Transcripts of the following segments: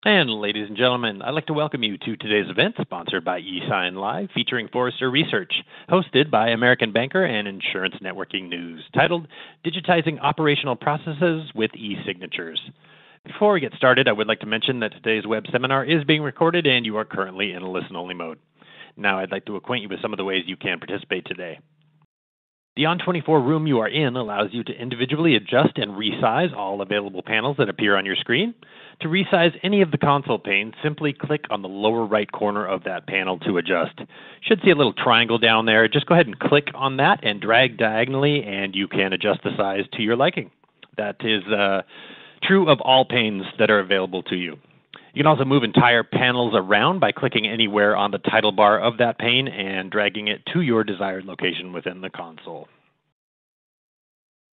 And ladies and gentlemen, I'd like to welcome you to today's event sponsored by e-SignLive featuring Forrester Research, hosted by American Banker and Insurance Networking News, titled Digitizing Operational Processes with e-Signatures. Before we get started, I would like to mention that today's web seminar is being recorded and you are currently in a listen-only mode. Now I'd like to acquaint you with some of the ways you can participate today. The On24 room you are in allows you to individually adjust and resize all available panels that appear on your screen. To resize any of the console panes, simply click on the lower right corner of that panel to adjust. You should see a little triangle down there. Just go ahead and click on that and drag diagonally, and you can adjust the size to your liking. That is true of all panes that are available to you. You can also move entire panels around by clicking anywhere on the title bar of that pane and dragging it to your desired location within the console.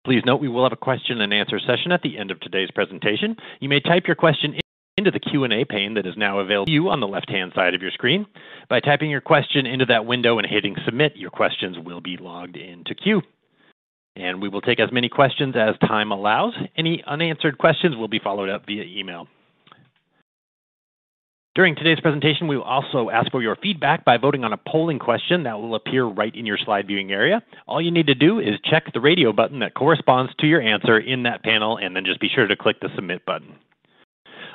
Please note we will have a question and answer session at the end of today's presentation. You may type your question into the Q&A pane that is now available to you on the left-hand side of your screen. By typing your question into that window and hitting submit, your questions will be logged into queue. And we will take as many questions as time allows. Any unanswered questions will be followed up via email. During today's presentation, we will also ask for your feedback by voting on a polling question that will appear right in your slide viewing area. All you need to do is check the radio button that corresponds to your answer in that panel, and then just be sure to click the submit button.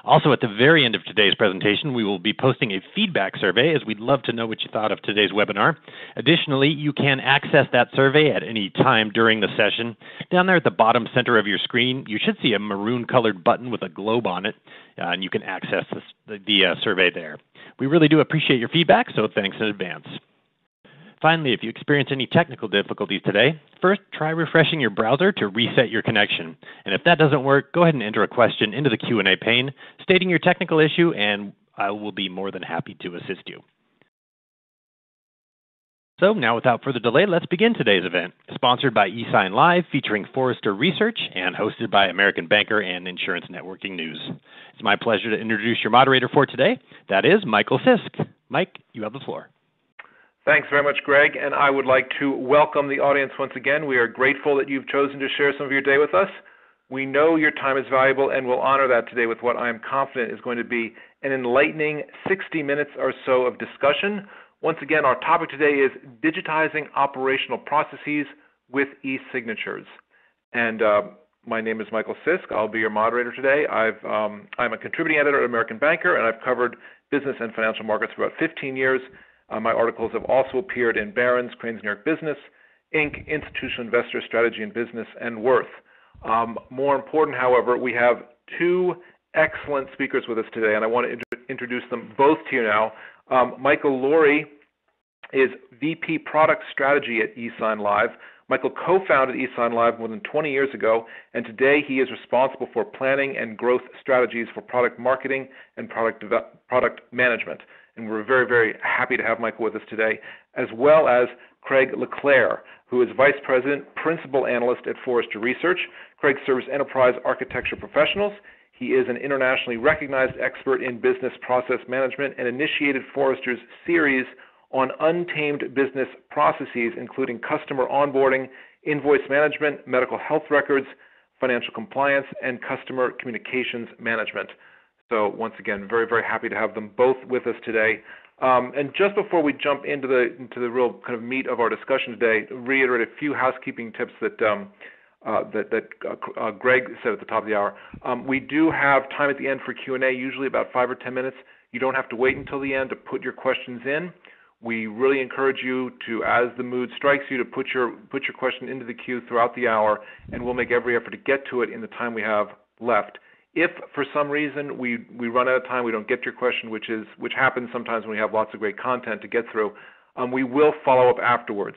Also, at the very end of today's presentation, we will be posting a feedback survey, as we'd love to know what you thought of today's webinar. Additionally, you can access that survey at any time during the session. Down there at the bottom center of your screen, you should see a maroon-colored button with a globe on it, and you can access the survey there. We really do appreciate your feedback, so thanks in advance. Finally, if you experience any technical difficulties today, first try refreshing your browser to reset your connection. And if that doesn't work, go ahead and enter a question into the Q&A pane, stating your technical issue, and I will be more than happy to assist you. So now, without further delay, let's begin today's event, sponsored by e-SignLive, featuring Forrester Research, and hosted by American Banker and Insurance Networking News. It's my pleasure to introduce your moderator for today. That is Michael Fisk. Mike, you have the floor. Thanks very much, Greg, and I would like to welcome the audience once again. We are grateful that you've chosen to share some of your day with us. We know your time is valuable, and we'll honor that today with what I am confident is going to be an enlightening 60 minutes or so of discussion. Once again, our topic today is Digitizing Operational Processes with e-Signatures. And my name is Michael Fisk. I'll be your moderator today. I'm a contributing editor at American Banker, and I've covered business and financial markets for about 15 years. My articles have also appeared in Barron's, Crane's New York Business, Inc., Institutional Investor, Strategy and Business, and Worth. More important, however, we have two excellent speakers with us today, and I want to introduce them both to you now. Michael Lorre is VP Product Strategy at e-SignLive. Michael co-founded e-SignLive more than 20 years ago, and today he is responsible for planning and growth strategies for product marketing and product management. And we're very, very happy to have Michael with us today, as well as Craig Clair, who is Vice President, Principal Analyst at Forrester Research. Craig serves enterprise architecture professionals. He is an internationally recognized expert in business process management and initiated Forrester's series on untamed business processes, including customer onboarding, invoice management, medical health records, financial compliance, and customer communications management. So once again, very, very happy to have them both with us today. And just before we jump into the real kind of meat of our discussion today, reiterate a few housekeeping tips that Greg said at the top of the hour. We do have time at the end for Q&A, usually about 5 or 10 minutes. You don't have to wait until the end to put your questions in. We really encourage you to, as the mood strikes you, to put your question into the queue throughout the hour, and we'll make every effort to get to it in the time we have left. If for some reason we run out of time, we don't get to your question, which happens sometimes when we have lots of great content to get through, we will follow up afterwards.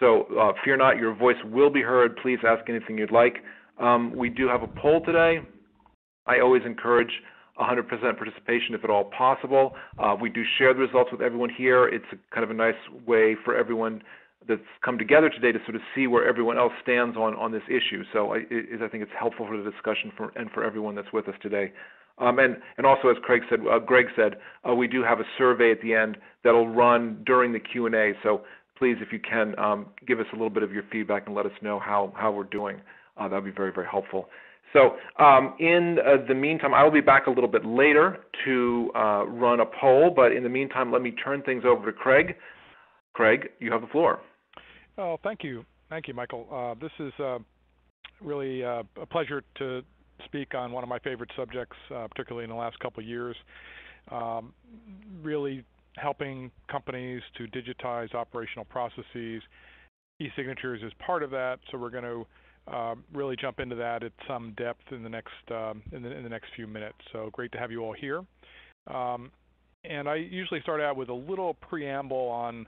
So fear not, your voice will be heard. Please ask anything you'd like. We do have a poll today. I always encourage 100% participation if at all possible. We do share the results with everyone here. It's kind of a nice way for everyone that's come together today to sort of see where everyone else stands on this issue. So I think it's helpful for the discussion and for everyone that's with us today. And also, as Greg said, we do have a survey at the end that'll run during the Q&A. So please, if you can, give us a little bit of your feedback and let us know how we're doing. That would be very, very helpful. So in the meantime, I will be back a little bit later to run a poll, but in the meantime, let me turn things over to Craig. Craig, you have the floor. Oh, thank you. Thank you, Michael. This is really a pleasure to speak on one of my favorite subjects, particularly in the last couple of years, really helping companies to digitize operational processes. E-signatures is part of that, so we're going to really jump into that at some depth in the next few minutes. So great to have you all here. And I usually start out with a little preamble on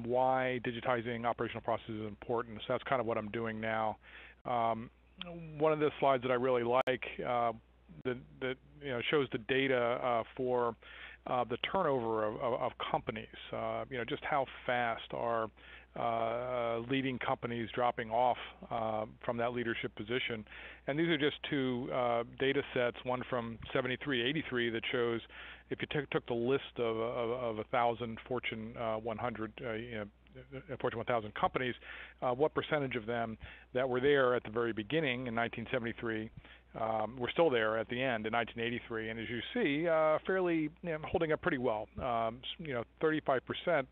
why digitizing operational processes is important. So that's kind of what I'm doing now. One of the slides that I really like that shows the data for the turnover of companies. Just how fast are leading companies dropping off from that leadership position. And these are just two data sets, one from 73, 83, that shows if you took the list of 1,000 Fortune 100, Fortune 1000 companies, what percentage of them that were there at the very beginning in 1973 were still there at the end in 1983. And as you see, fairly holding up pretty well. 35%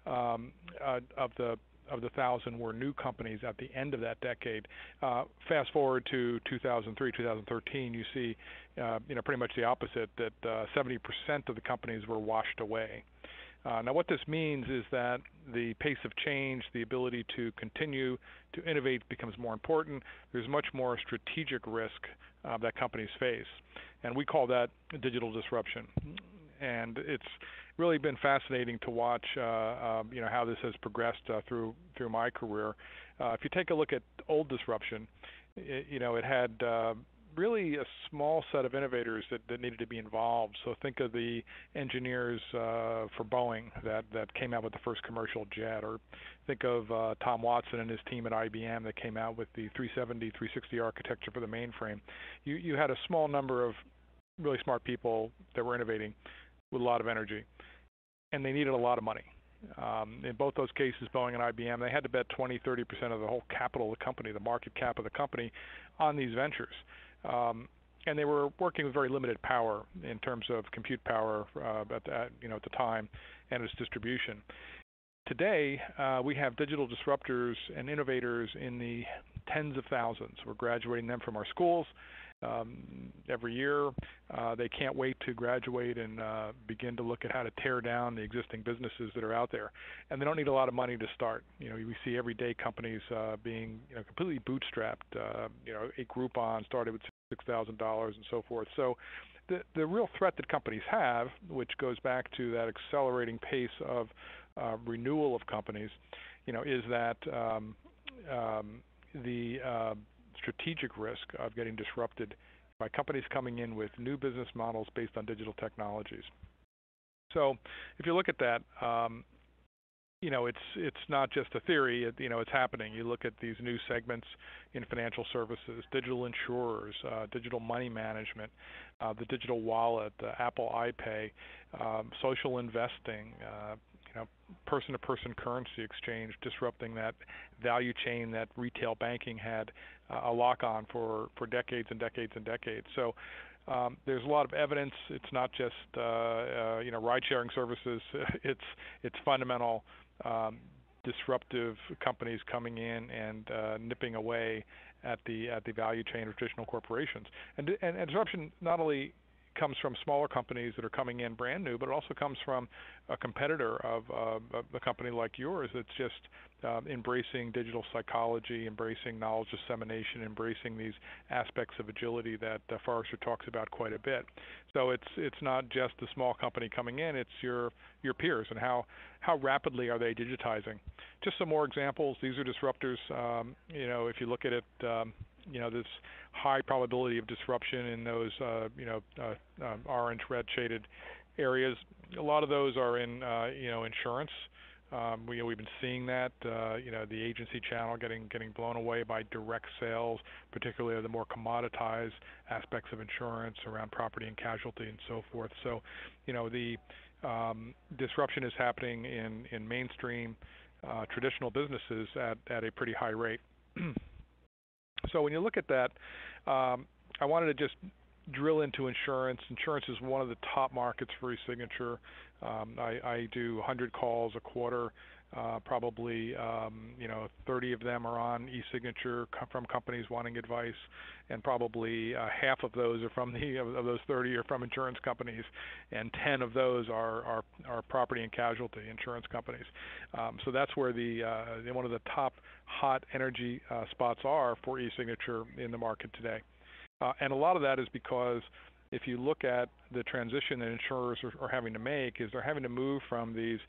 of the 1,000 were new companies at the end of that decade. Fast forward to 2003, 2013, you see, pretty much the opposite. That 70% of the companies were washed away. Now, what this means is that the pace of change, the ability to continue to innovate becomes more important. There's much more strategic risk that companies face, and we call that digital disruption. And it's really been fascinating to watch, how this has progressed through my career. If you take a look at old disruption, it had really a small set of innovators that needed to be involved. So think of the engineers for Boeing that came out with the first commercial jet, or think of Tom Watson and his team at IBM that came out with the 370, 360 architecture for the mainframe. You had a small number of really smart people that were innovating with a lot of energy, and they needed a lot of money. In both those cases, Boeing and IBM, they had to bet 20, 30% of the whole capital of the company, the market cap of the company, on these ventures. And they were working with very limited power in terms of compute power at the time and its distribution. Today, we have digital disruptors and innovators in the tens of thousands. We're graduating them from our schools every year. They can't wait to graduate and begin to look at how to tear down the existing businesses that are out there. And they don't need a lot of money to start. We see everyday companies being completely bootstrapped. A Groupon started with $6,000 and so forth. So the real threat that companies have, which goes back to that accelerating pace of renewal of companies, is that the strategic risk of getting disrupted by companies coming in with new business models based on digital technologies. So if you look at that, it's not just a theory. It's happening. You look at these new segments in financial services, digital insurers, digital money management, the digital wallet, Apple iPay, social investing, person-to-person currency exchange, disrupting that value chain that retail banking had a lock on for decades and decades and decades. So there's a lot of evidence. It's not just ride-sharing services. It's fundamental disruptive companies coming in and nipping away at the value chain of traditional corporations. And disruption not only comes from smaller companies that are coming in brand new, but it also comes from a competitor of a company like yours that's just embracing digital psychology, embracing knowledge dissemination, embracing these aspects of agility that Forrester talks about quite a bit. So it's not just the small company coming in; it's your peers, and how rapidly are they digitizing. Just some more examples. These are disruptors. If you look at it. This high probability of disruption in those, orange, red shaded areas. A lot of those are in, insurance. We've been seeing that, the agency channel getting blown away by direct sales, particularly the more commoditized aspects of insurance around property and casualty and so forth. So, the disruption is happening in mainstream traditional businesses at a pretty high rate. So when you look at that, I wanted to just drill into insurance. Insurance is one of the top markets for eSignature. I do 100 calls a quarter. Probably 30 of them are on eSignature from companies wanting advice, and probably half of those are from of those 30 are from insurance companies, and 10 of those are property and casualty insurance companies. So that's where one of the top hot energy spots are for eSignature in the market today. And a lot of that is because if you look at the transition that insurers are having to make, is they're having to move from these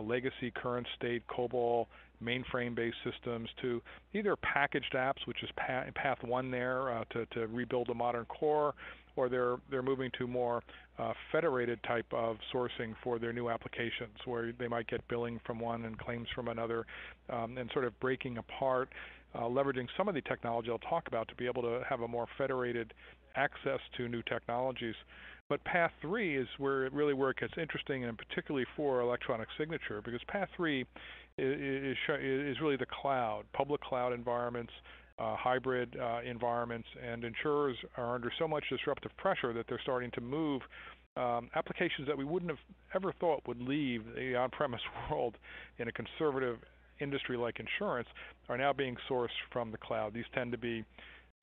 legacy current state COBOL mainframe-based systems to either packaged apps, which is path one there to rebuild a modern core, or they're moving to more federated type of sourcing for their new applications, where they might get billing from one and claims from another, and sort of breaking apart, leveraging some of the technology I'll talk about to be able to have a more federated access to new technologies. But path 3 is where it gets interesting, and particularly for electronic signature, because path 3 is really the cloud, public cloud environments, hybrid environments, and insurers are under so much disruptive pressure that they're starting to move applications that we wouldn't have ever thought would leave the on-premise world in a conservative industry like insurance are now being sourced from the cloud. These tend to be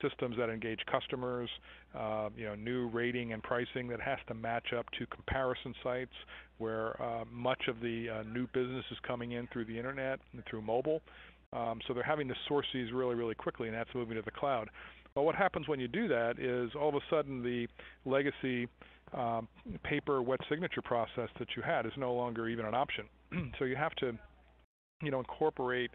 systems that engage customers, new rating and pricing that has to match up to comparison sites where much of the new business is coming in through the internet and through mobile. So they're having to source these really, really quickly, and that's moving to the cloud. But what happens when you do that is all of a sudden the legacy paper wet signature process that you had is no longer even an option. So you have to incorporate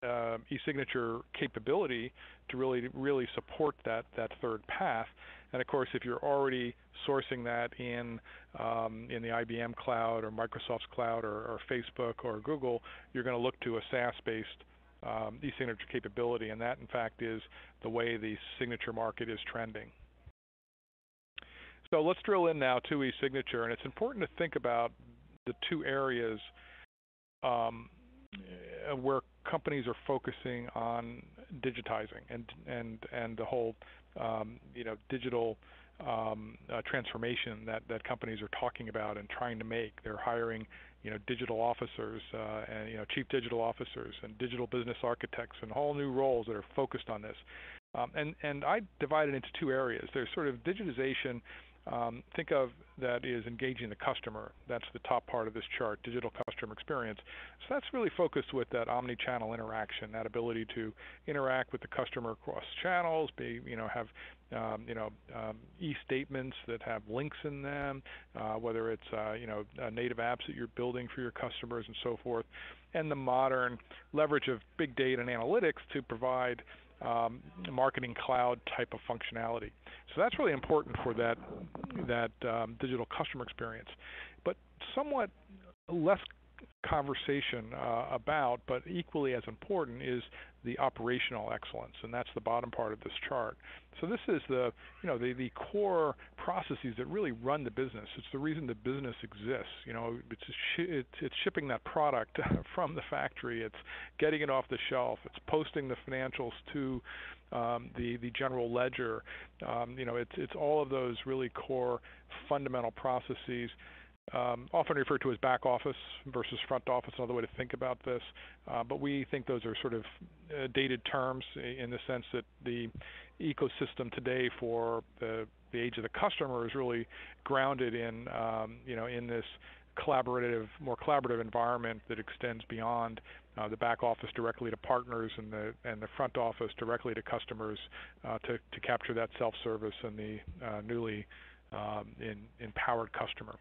eSignature capability to really support that third path. And of course, if you're already sourcing that in the IBM cloud or Microsoft's cloud or Facebook or Google, you're going to look to a SaaS-based eSignature capability, and that in fact is the way the signature market is trending. So let's drill in now to eSignature, and it's important to think about the two areas where companies are focusing on digitizing and the whole digital transformation that companies are talking about and trying to make. They're hiring digital officers and chief digital officers and digital business architects and whole new roles that are focused on this. And I divide it into two areas. There's sort of digitization. Think of that is engaging the customer. That's the top part of this chart, digital customer experience. So that's really focused with that omni-channel interaction, that ability to interact with the customer across channels, have e-statements that have links in them, whether it's native apps that you're building for your customers and so forth, and the modern leverage of big data and analytics to provide marketing cloud type of functionality. So that's really important for that digital customer experience. But somewhat less conversation about, but equally as important, is the operational excellence, and that's the bottom part of this chart. So this is the core processes that really run the business. It's the reason the business exists. It's shipping that product from the factory. It's getting it off the shelf. It's posting the financials to the general ledger. It's all of those really core fundamental processes. Often referred to as back office versus front office, another way to think about this. But we think those are sort of dated terms in the sense that the ecosystem today for the age of the customer is really grounded in this more collaborative environment that extends beyond the back office directly to partners and the front office directly to customers to capture that self-service and the newly empowered customer.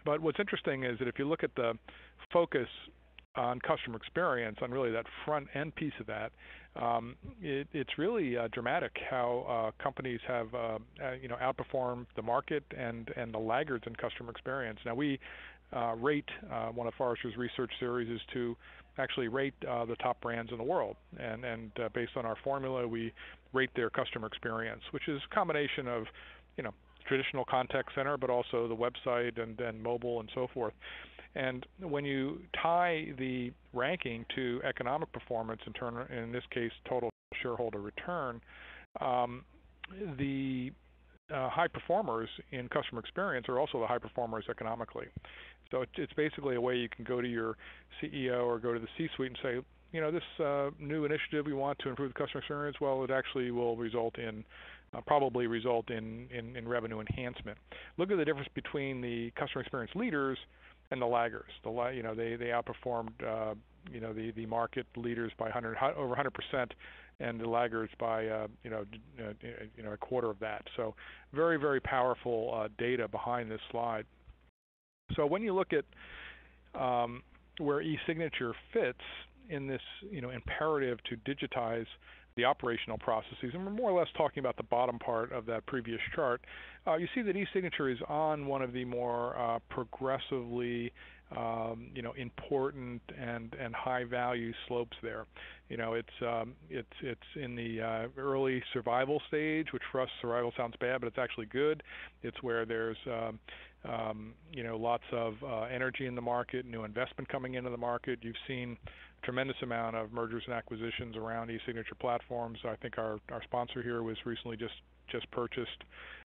But what's interesting is that if you look at the focus on customer experience, on really that front end piece of that, it's really dramatic how companies have outperformed the market and the laggards in customer experience. Now we rate one of Forrester's research series is to actually rate the top brands in the world, and based on our formula, we rate their customer experience, which is a combination of traditional contact center, but also the website and then mobile and so forth. And when you tie the ranking to economic performance, in this case, total shareholder return, the high performers in customer experience are also the high performers economically. So it's basically a way you can go to your CEO or go to the C-suite and say, this new initiative we want to improve the customer experience, well, it actually will probably result in revenue enhancement. Look at the difference between the customer experience leaders and the laggers. They outperformed the market leaders by over 100%, and the laggards by a quarter of that. So very, very powerful data behind this slide. So when you look at where eSignature fits in this imperative to digitize the operational processes, and we're more or less talking about the bottom part of that previous chart, you see that eSignature is on one of the more progressively important and high value slopes there. It's in the early survival stage, which for us survival sounds bad, but it's actually good. It's where there's lots of energy in the market, new investment coming into the market. You've seen a tremendous amount of mergers and acquisitions around eSignature platforms. I think our sponsor here was recently just purchased.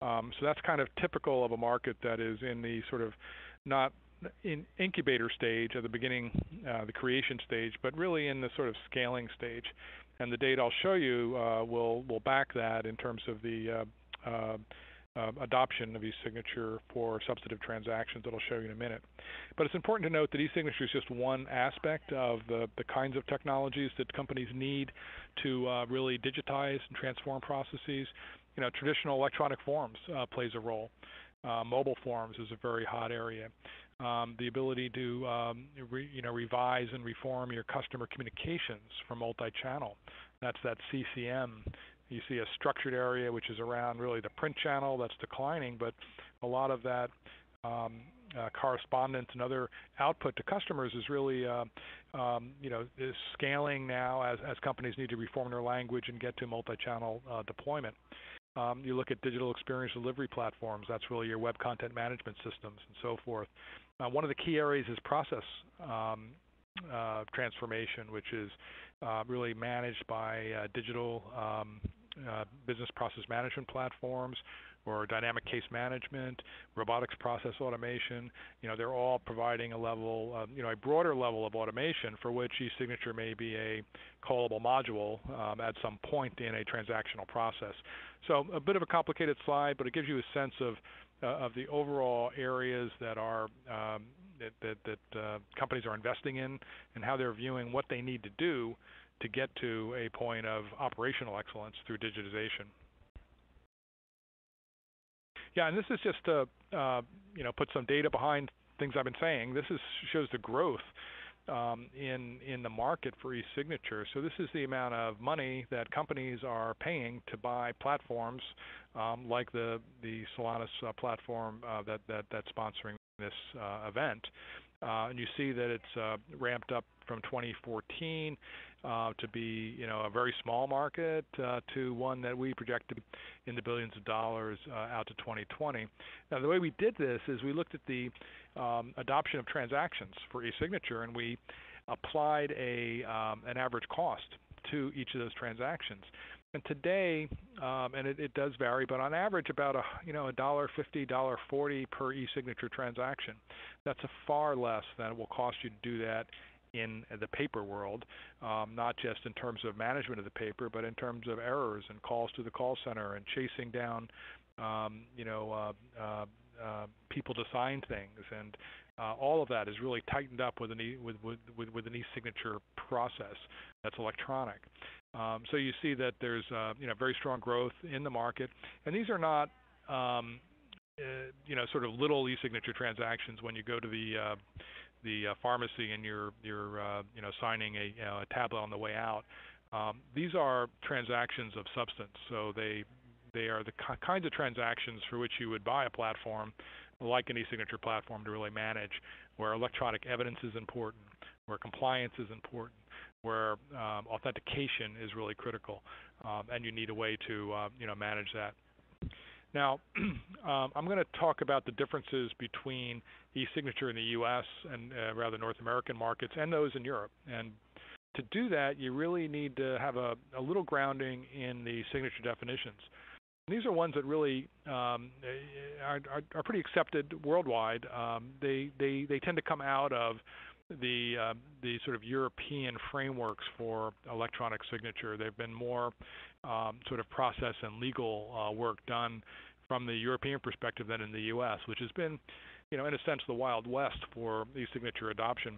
So that's kind of typical of a market that is in the sort of not in incubator stage at the beginning, the creation stage, but really in the sort of scaling stage. And the data I'll show you will back that in terms of the adoption of eSignature for substantive transactions that I'll show you in a minute. But it's important to note that eSignature is just one aspect of the kinds of technologies that companies need to really digitize and transform processes. Traditional electronic forms plays a role. Mobile forms is a very hot area. The ability to revise and reform your customer communications for multi-channel. That's that CCM. You see a structured area which is around really the print channel that's declining, but a lot of that correspondence and other output to customers is really is scaling now as companies need to reform their language and get to multi-channel deployment. You look at digital experience delivery platforms. That's really your web content management systems and so forth. One of the key areas is process transformation, which is really managed by digital business process management platforms or dynamic case management, robotics process automation. They're all providing a level, a broader level of automation for which eSignature may be a callable module at some point in a transactional process. So a bit of a complicated slide, but it gives you a sense of the overall areas that are that companies are investing in and how they're viewing what they need to do to get to a point of operational excellence through digitization. Yeah, and this is just to put some data behind things I've been saying. This shows the growth in the market for eSignature. So this is the amount of money that companies are paying to buy platforms like the Solanus platform that's sponsoring this event. And you see that it's ramped up from 2014 to be a very small market to one that we projected in the billions of dollars out to 2020. Now the way we did this is we looked at the adoption of transactions for eSignature, and we applied an average cost to each of those transactions. And today, and it does vary, but on average about $1.50, $1.40 per eSignature transaction. That's a far less than it will cost you to do that in the paper world, not just in terms of management of the paper, but in terms of errors and calls to the call center and chasing down people to sign things, and all of that is really tightened up with an eSignature process that's electronic. So you see that there's very strong growth in the market, and these are not sort of little eSignature transactions when you go to the pharmacy and you're signing a tablet on the way out. These are transactions of substance, so they are the kinds of transactions for which you would buy a platform like an eSignature platform to really manage, where electronic evidence is important, where compliance is important, where authentication is really critical, and you need a way to manage that. Now, I'm going to talk about the differences between e-signature in the U.S. and rather North American markets and those in Europe. And to do that, you really need to have a little grounding in the signature definitions. These are ones that really are pretty accepted worldwide. They tend to come out of the sort of European frameworks for electronic signature. They've been more sort of process and legal work done from the European perspective than in the U.S., which has been, in a sense, the Wild West for e-signature adoption.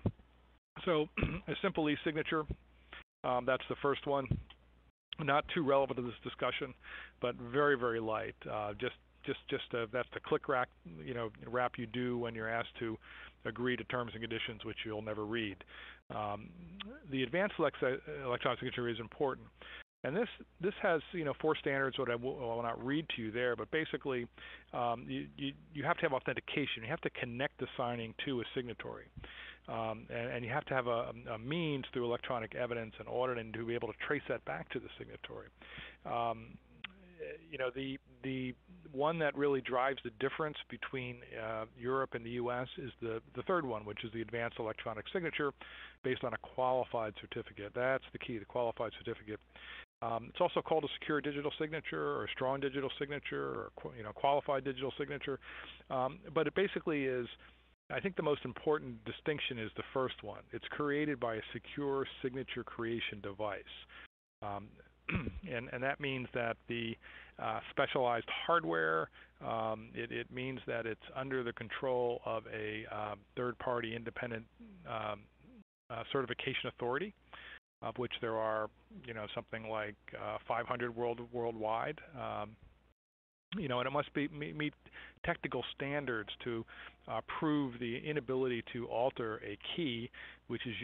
So a simple e-signature, that's the first one. Not too relevant to this discussion, but very, very light. That's the click wrap, wrap you do when you're asked to agree to terms and conditions which you'll never read. The advanced electronic signature is important, and this has 4 standards. What I will not read to you there, but basically you have to have authentication. You have to connect the signing to a signatory. And you have to have a means through electronic evidence and auditing to be able to trace that back to the signatory. The one that really drives the difference between Europe and the U.S. is the third one, which is the advanced electronic signature based on a qualified certificate. That's the key, the qualified certificate. It's also called a secure digital signature or a strong digital signature or qualified digital signature. But it basically is, I think the most important distinction is the first one. It's created by a secure signature creation device. And that means that the specialized hardware, it means that it's under the control of a third-party independent certification authority, of which there are, something like 500 worldwide. And it must meet technical standards to prove the inability to alter a key which is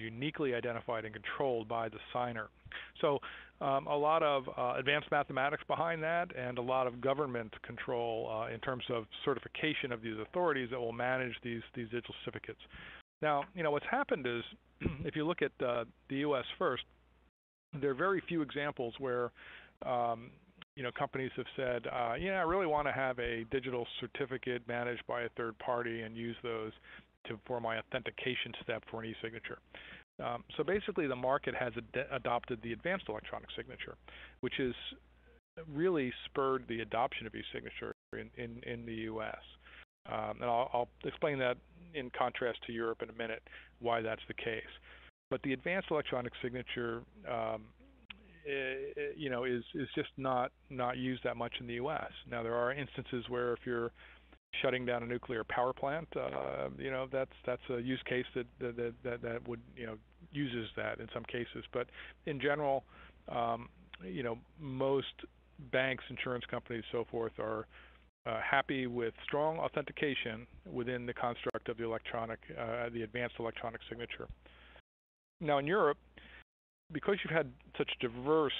uniquely identified and controlled by the signer. So a lot of advanced mathematics behind that, and a lot of government control in terms of certification of these authorities that will manage these digital certificates. Now, what's happened is, if you look at the U.S. first, there are very few examples where companies have said, I really want to have a digital certificate managed by a third party and use those for my authentication step for an e-signature. So basically, the market has adopted the advanced electronic signature, which has really spurred the adoption of e-signature in the U.S. And I'll explain that in contrast to Europe in a minute, why that's the case. But the advanced electronic signature is just not used that much in the U.S. Now, there are instances where if you're shutting down a nuclear power plant, that's a use case that would uses that in some cases. But in general, most banks, insurance companies, so forth are happy with strong authentication within the construct of the advanced electronic signature. Now, in Europe, because you've had such diverse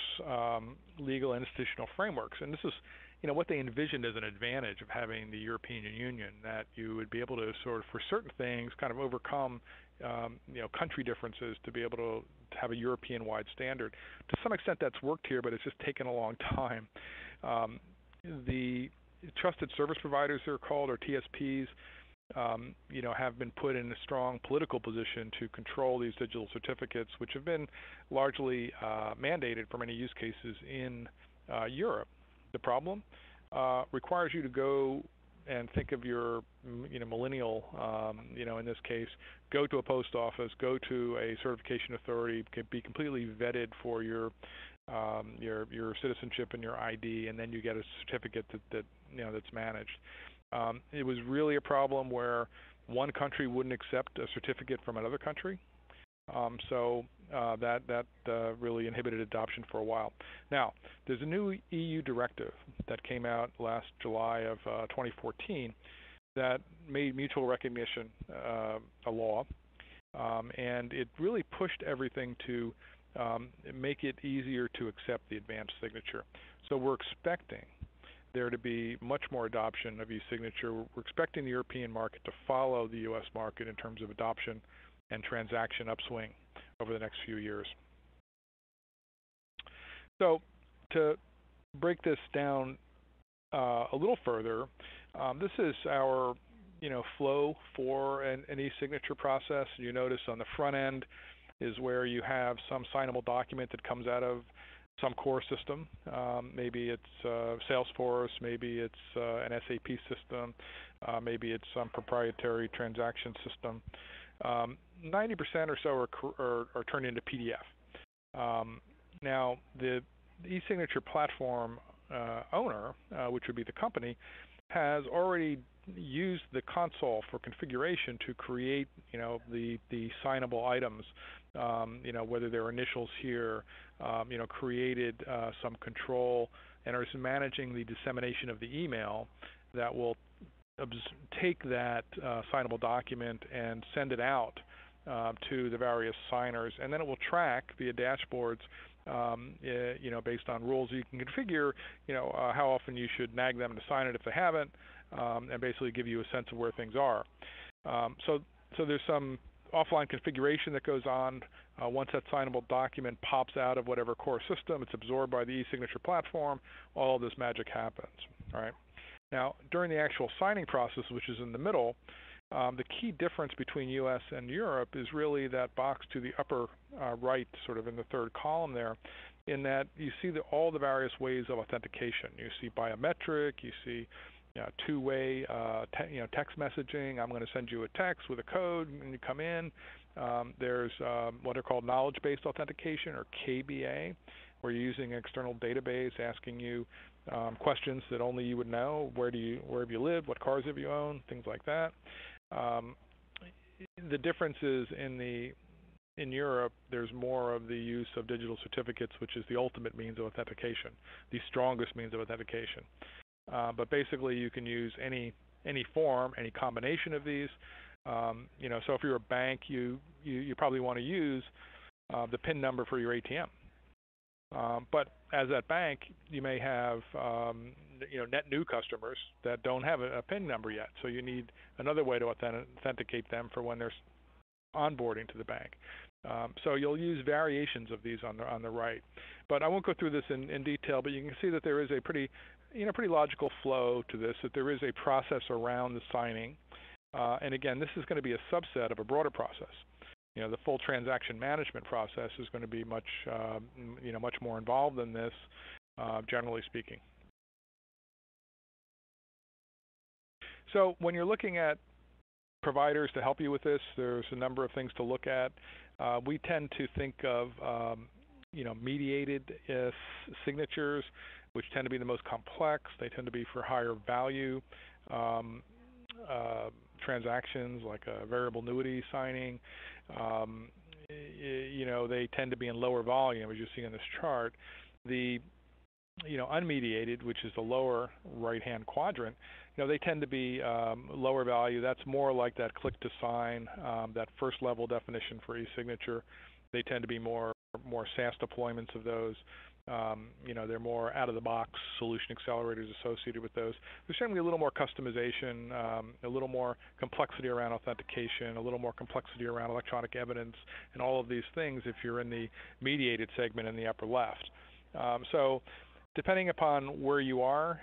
legal and institutional frameworks, and this is what they envisioned as an advantage of having the European Union, that you would be able to sort of, for certain things, kind of overcome country differences to be able to have a European-wide standard. To some extent, that's worked here, but it's just taken a long time. The trusted service providers, they're called, or TSPs, have been put in a strong political position to control these digital certificates, which have been largely mandated for many use cases in Europe. The problem requires you to go and think of your, millennial, in this case, go to a post office, go to a certification authority, be completely vetted for your citizenship and your ID, and then you get a certificate that's managed. It was really a problem where one country wouldn't accept a certificate from another country, so that really inhibited adoption for a while. Now, there's a new EU directive that came out last July of 2014 that made mutual recognition a law, and it really pushed everything to make it easier to accept the advanced signature. So we're expecting there to be much more adoption of e-signature. We're expecting the European market to follow the U.S. market in terms of adoption and transaction upswing over the next few years. So to break this down a little further, this is our flow for an e-signature process. You notice on the front end is where you have some signable document that comes out of some core system. Maybe it's Salesforce, maybe it's an SAP system, maybe it's some proprietary transaction system. 90% or so are turned into PDF. Now, the e-signature platform owner, which would be the company, has already used the console for configuration to create, the signable items, whether they're initials here, created some control and is managing the dissemination of the email that will take that signable document and send it out to the various signers, and then it will track via dashboards, based on rules you can configure, how often you should nag them to sign it if they haven't, and basically give you a sense of where things are. So there's some offline configuration that goes on. Once that signable document pops out of whatever core system, it's absorbed by the e-signature platform. All of this magic happens. All right. Now, during the actual signing process, which is in the middle, the key difference between U.S. and Europe is really that box to the upper right, sort of in the third column there, in that you see all the various ways of authentication. You see biometric, you see two-way text messaging. I'm going to send you a text with a code and you come in. There's what are called knowledge-based authentication, or KBA, where you're using an external database asking you questions that only you would know. Where have you lived? What cars have you owned? Things like that. The difference is in Europe, there's more of the use of digital certificates, which is the ultimate means of authentication, the strongest means of authentication. But basically, you can use any form, any combination of these. So if you're a bank, you probably want to use the PIN number for your ATM. But as that bank, you may have net new customers that don't have a PIN number yet. So you need another way to authenticate them for when they're onboarding to the bank. So you'll use variations of these on the right. But I won't go through this in detail. But you can see that there is a pretty logical flow to this. That there is a process around the signing, and again, this is going to be a subset of a broader process. The full transaction management process is going to be much more involved than this, generally speaking. So when you're looking at providers to help you with this, there's a number of things to look at. We tend to think of mediated signatures, which tend to be the most complex. They tend to be for higher value transactions, like a variable annuity signing. They tend to be in lower volume, as you see in this chart. The unmediated, which is the lower right-hand quadrant, they tend to be lower value. That's more like that click to sign, that first level definition for e-signature. They tend to be more SaaS deployments of those. They're more out-of-the-box solution accelerators associated with those. There's certainly a little more customization, a little more complexity around authentication, a little more complexity around electronic evidence, and all of these things if you're in the mediated segment in the upper left. So depending upon where you are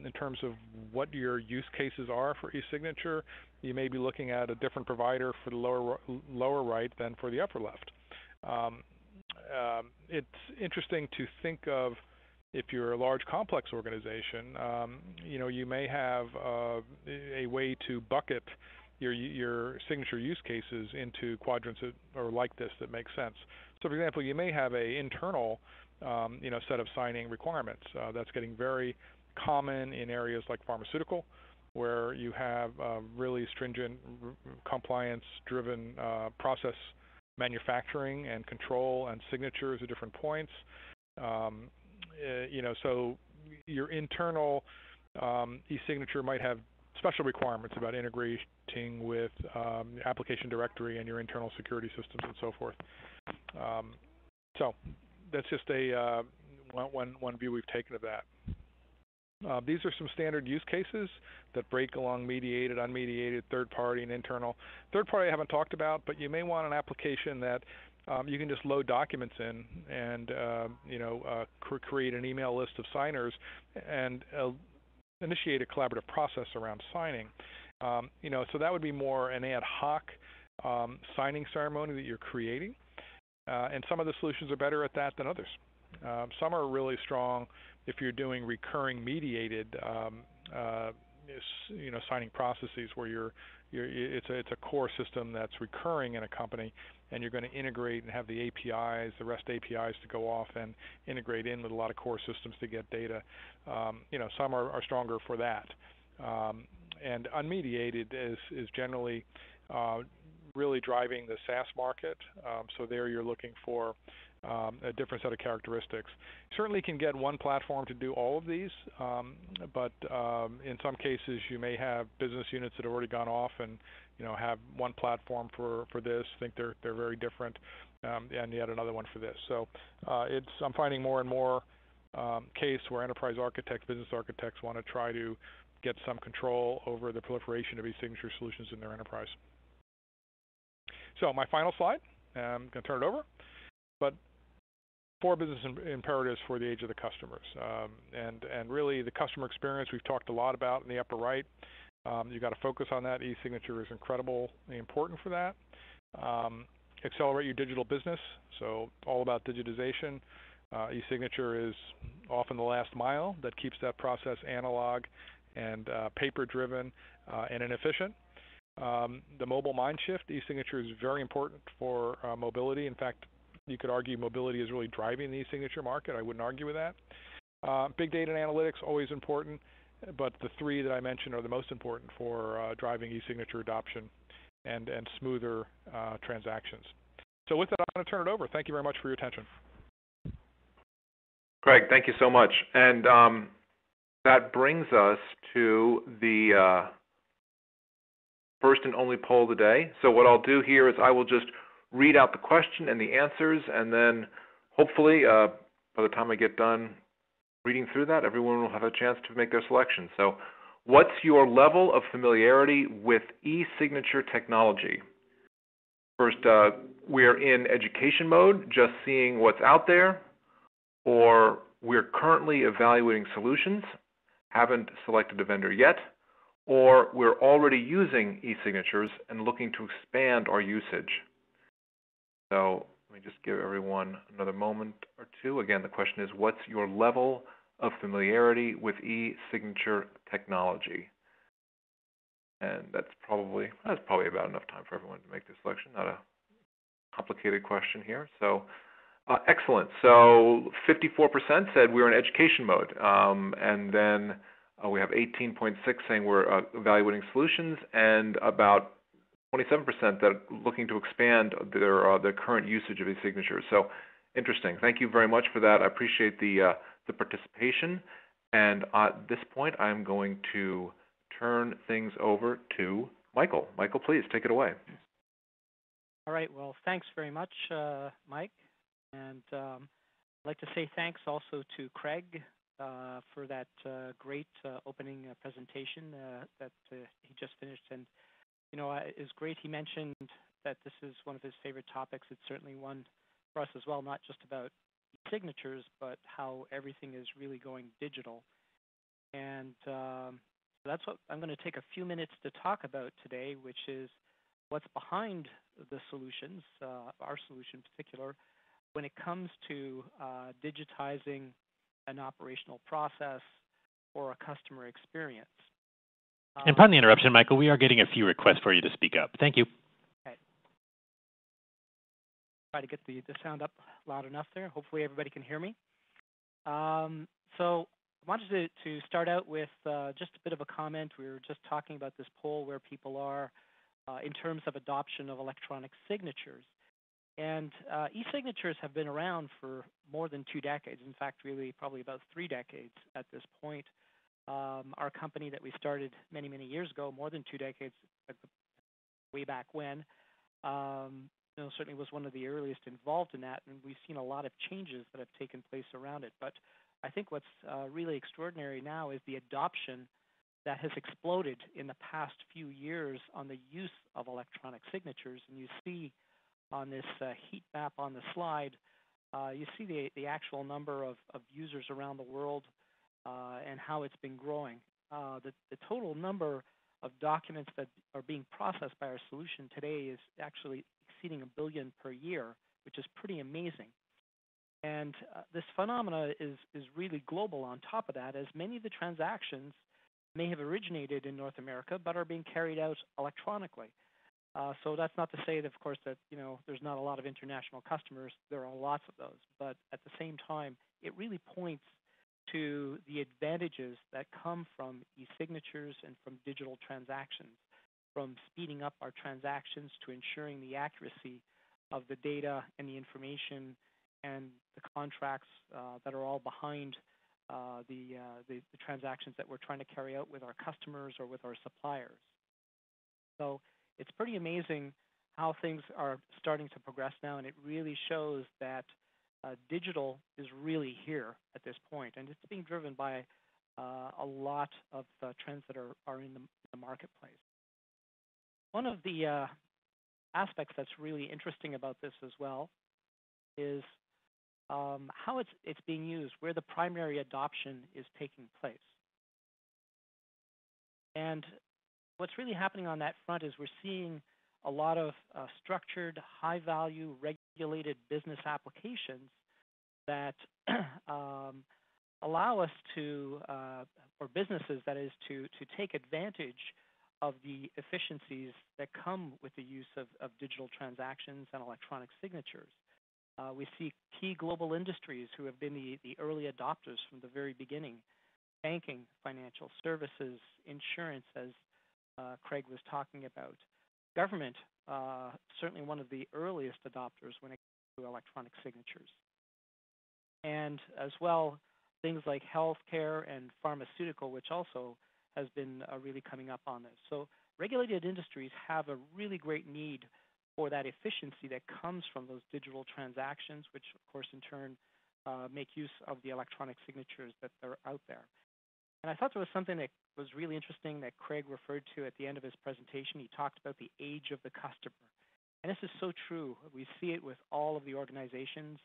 in terms of what your use cases are for e-signature, you may be looking at a different provider for the lower right than for the upper left. It's interesting to think of, if you're a large complex organization, you may have a way to bucket your signature use cases into quadrants or like this that make sense. So, for example, you may have an internal set of signing requirements. That's getting very common in areas like pharmaceutical, where you have really stringent compliance-driven process manufacturing and control and signatures at different points. So your internal e-signature might have special requirements about integrating with application directory and your internal security systems and so forth. So that's just one view we've taken of that. These are some standard use cases that break along mediated, unmediated, third-party, and internal. Third-party I haven't talked about, but you may want an application that you can just load documents in and create an email list of signers and initiate a collaborative process around signing. So that would be more an ad hoc signing ceremony that you're creating. And some of the solutions are better at that than others. Some are really strong if you're doing recurring mediated signing processes where it's a core system that's recurring in a company, and you're going to integrate and have the APIs, the REST APIs to go off and integrate in with a lot of core systems to get data. Some are stronger for that. And unmediated is generally really driving the SaaS market. So there you're looking for a different set of characteristics. Certainly can get one platform to do all of these, but in some cases you may have business units that have already gone off and have one platform for this, think they're very different, and yet another one for this. So I'm finding more and more case where enterprise architects, business architects want to try to get some control over the proliferation of e-signature solutions in their enterprise. So my final slide, I'm going to turn it over, but 4 business imperatives for the age of the customers. And really the customer experience we've talked a lot about in the upper right. You've got to focus on that. E-signature is incredibly important for that. Accelerate your digital business, so all about digitization. E-signature is often the last mile that keeps that process analog and paper-driven and inefficient. The mobile mind shift, e-signature is very important for mobility. In fact, you could argue mobility is really driving the e-signature market. I wouldn't argue with that. Big data and analytics, always important, but the 3 that I mentioned are the most important for driving e-signature adoption and smoother transactions. So with that, I'm going to turn it over. Thank you very much for your attention. Craig, thank you so much. And that brings us to the first and only poll of the day. So what I'll do here is I will just read out the question and the answers, and then hopefully by the time I get done reading through that, everyone will have a chance to make their selection. So what's your level of familiarity with e-signature technology? First, we're in education mode, just seeing what's out there, or we're currently evaluating solutions, haven't selected a vendor yet, or we're already using e-signatures and looking to expand our usage. So let me just give everyone another moment or two. Again, the question is, what's your level of familiarity with e-signature technology? And that's probably about enough time for everyone to make this selection. Not a complicated question here. So excellent. So 54% said we're in education mode, and then we have 18.6 saying we're evaluating solutions, and about 27% that are looking to expand their current usage of e-signatures. So interesting. Thank you very much for that. I appreciate the participation. And at this point, I'm going to turn things over to Michael. Michael, please take it away. All right. Well, thanks very much, Mike. And I'd like to say thanks also to Craig for that great opening presentation that he just finished. And it's great he mentioned that this is one of his favorite topics. It's certainly one for us as well, not just about signatures, but how everything is really going digital. And that's what I'm going to take a few minutes to talk about today, which is what's behind the solutions, our solution in particular, when it comes to digitizing an operational process or a customer experience. And pardon the interruption, Michael, we are getting a few requests for you to speak up. Thank you. Okay. Try to get the sound up loud enough there. Hopefully everybody can hear me. So I wanted to start out with just a bit of a comment. We were just talking about this poll where people are in terms of adoption of electronic signatures. And e-signatures have been around for more than 2 decades. In fact, really probably about 3 decades at this point. Our company that we started many, many years ago, more than 2 decades, way back when, certainly was one of the earliest involved in that, and we've seen a lot of changes that have taken place around it. But I think what's really extraordinary now is the adoption that has exploded in the past few years on the use of electronic signatures. And you see on this heat map on the slide, you see the actual number of users around the world and how it's been growing. the total number of documents that are being processed by our solution today is actually exceeding 1 billion per year, which is pretty amazing. And this phenomena is really global on top of that, as many of the transactions may have originated in North America, but are being carried out electronically. So that's not to say that, of course, that there's not a lot of international customers. There are lots of those, but at the same time, it really points to the advantages that come from e-signatures and from digital transactions, from speeding up our transactions to ensuring the accuracy of the data and the information and the contracts that are all behind the transactions that we're trying to carry out with our customers or with our suppliers. So it's pretty amazing how things are starting to progress now, and it really shows that digital is really here at this point, and it's being driven by a lot of trends that are in the marketplace. One of the aspects that's really interesting about this as well is how it's being used, where the primary adoption is taking place. And what's really happening on that front is we're seeing a lot of structured, high-value, regulated business applications that allow us to, or businesses that is, to take advantage of the efficiencies that come with the use of digital transactions and electronic signatures. We see key global industries who have been the early adopters from the very beginning: banking, financial services, insurance, as Craig was talking about. Government, certainly one of the earliest adopters when it comes to electronic signatures. And as well, things like healthcare and pharmaceutical, which also has been really coming up on this. So regulated industries have a really great need for that efficiency that comes from those digital transactions, which of course in turn make use of the electronic signatures that are out there. And I thought there was something that was really interesting that Craig referred to at the end of his presentation. He talked about the age of the customer. And this is so true. We see it with all of the organizations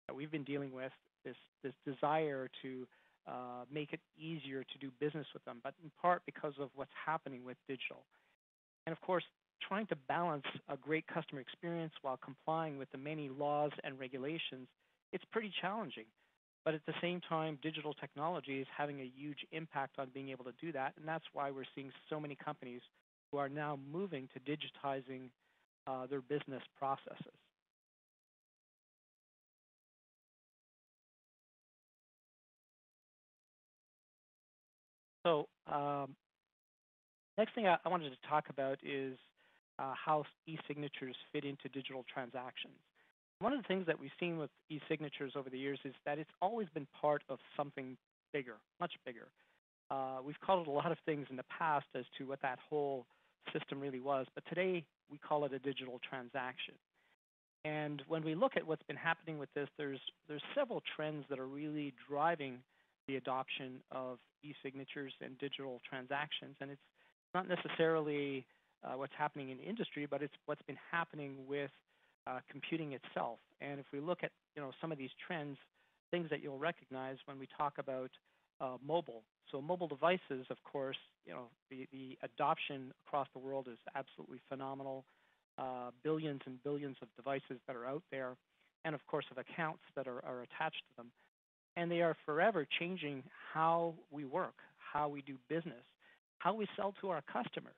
that we've been dealing with, this desire to make it easier to do business with them, but in part because of what's happening with digital. And of course, trying to balance a great customer experience while complying with the many laws and regulations, it's pretty challenging. But at the same time, digital technology is having a huge impact on being able to do that, and that's why we're seeing so many companies who are now moving to digitizing their business processes. So next thing I wanted to talk about is how e-signatures fit into digital transactions. One of the things that we've seen with e-signatures over the years is that it's always been part of something bigger, much bigger. We've called it a lot of things in the past as to what that whole system really was, but today we call it a digital transaction. And when we look at what's been happening with this, there's several trends that are really driving the adoption of e-signatures and digital transactions. And it's not necessarily what's happening in industry, but it's what's been happening with computing itself. And if we look at some of these trends, things that you'll recognize when we talk about mobile. So mobile devices, of course, the adoption across the world is absolutely phenomenal. Billions and billions of devices that are out there, and of course of accounts that are attached to them. And they are forever changing how we work, how we do business, how we sell to our customers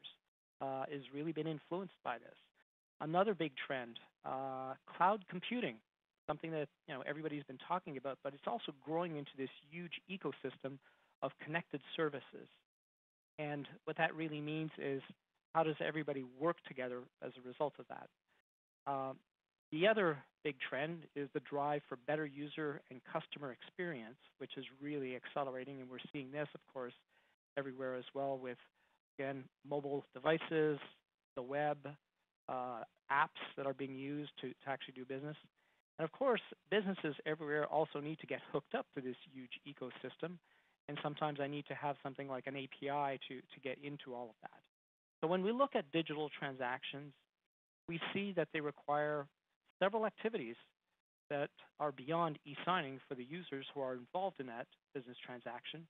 is really been influenced by this. Another big trend, cloud computing, something that everybody's been talking about, but it's also growing into this huge ecosystem of connected services. And what that really means is, how does everybody work together as a result of that? The other big trend is the drive for better user and customer experience, which is really accelerating, and we're seeing this, of course, everywhere as well with, again, mobile devices, the web, apps that are being used to actually do business. And of course, businesses everywhere also need to get hooked up to this huge ecosystem, and sometimes I need to have something like an API to get into all of that. So when we look at digital transactions, we see that they require several activities that are beyond e-signing for the users who are involved in that business transaction.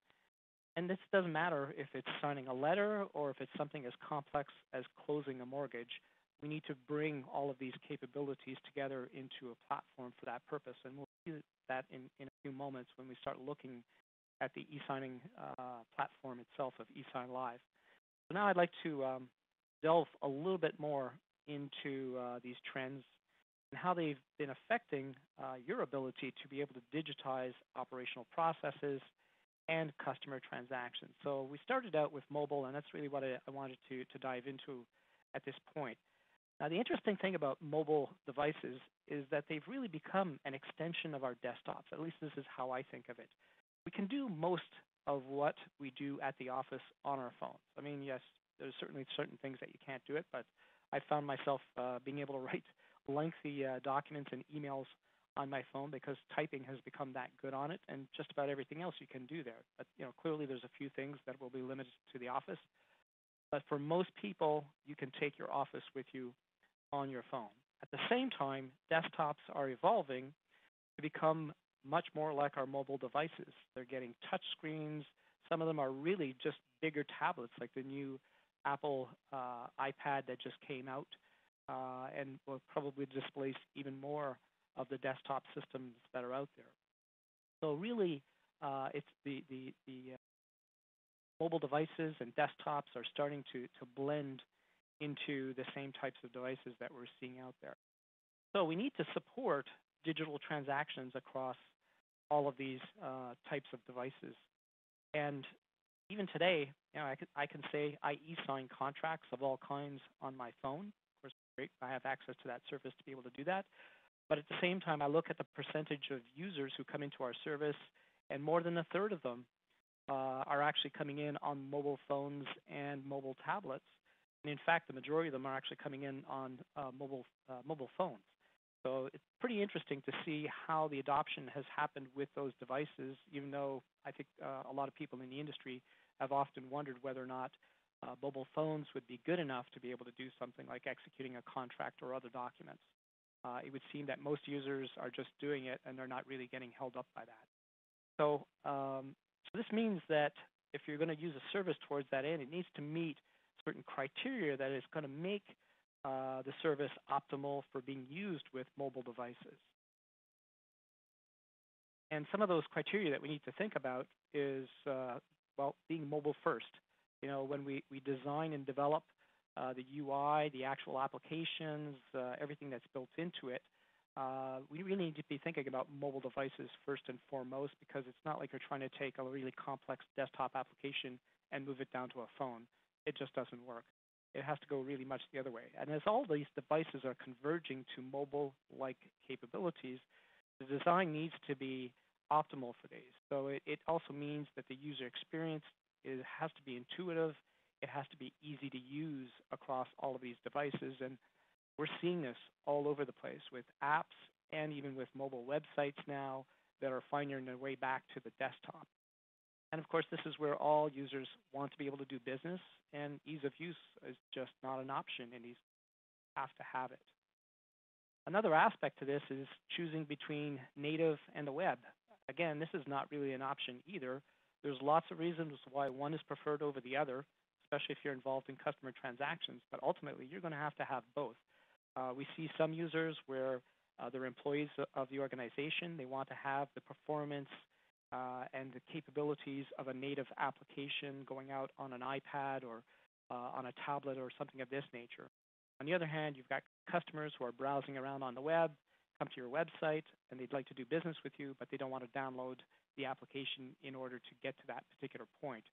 And this doesn't matter if it's signing a letter or if it's something as complex as closing a mortgage. We need to bring all of these capabilities together into a platform for that purpose. And we'll see that in a few moments when we start looking at the e-signing platform itself of e-SignLive. So now I'd like to delve a little bit more into these trends and how they've been affecting your ability to be able to digitize operational processes and customer transactions. So we started out with mobile, and that's really what I wanted to dive into at this point. Now, the interesting thing about mobile devices is that they've really become an extension of our desktops. At least this is how I think of it. We can do most of what we do at the office on our phones. I mean, yes, there's certainly certain things that you can't do it, but I found myself being able to write lengthy documents and emails on my phone because typing has become that good on it, and just about everything else you can do there. But clearly there's a few things that will be limited to the office. But for most people, you can take your office with you on your phone. At the same time, desktops are evolving to become much more like our mobile devices. They're getting touch screens. Some of them are really just bigger tablets, like the new Apple iPad that just came out and will probably displace even more of the desktop systems that are out there. So really, it's the mobile devices and desktops are starting to blend into the same types of devices that we're seeing out there. So we need to support digital transactions across all of these types of devices. And even today, I can say I e-sign contracts of all kinds on my phone. Of course, great, I have access to that service to be able to do that. But at the same time, I look at the percentage of users who come into our service, and more than a third of them are actually coming in on mobile phones and mobile tablets. And in fact, the majority of them are actually coming in on mobile phones. So it's pretty interesting to see how the adoption has happened with those devices, even though I think a lot of people in the industry have often wondered whether or not mobile phones would be good enough to be able to do something like executing a contract or other documents. It would seem that most users are just doing it and they're not really getting held up by that. So this means that if you're going to use a service towards that end, it needs to meet certain criteria that is going to make the service optimal for being used with mobile devices. And some of those criteria that we need to think about is, well, being mobile first. When we design and develop the UI, the actual applications, everything that's built into it, we really need to be thinking about mobile devices first and foremost, because it's not like you're trying to take a really complex desktop application and move it down to a phone. It just doesn't work. It has to go really much the other way. And as all these devices are converging to mobile-like capabilities, the design needs to be optimal for these. So it also means that the user experience has to be intuitive. It has to be easy to use across all of these devices. And we're seeing this all over the place with apps and even with mobile websites now that are finding their way back to the desktop. And of course, this is where all users want to be able to do business, and ease of use is just not an option, and you have to have it. Another aspect to this is choosing between native and the web. Again, this is not really an option either. There's lots of reasons why one is preferred over the other, especially if you're involved in customer transactions, but ultimately you're going to have both. We see some users where they're employees of the organization. They want to have the performance and the capabilities of a native application going out on an iPad or on a tablet or something of this nature. On the other hand, you've got customers who are browsing around on the web, come to your website, and they'd like to do business with you, but they don't want to download the application in order to get to that particular point.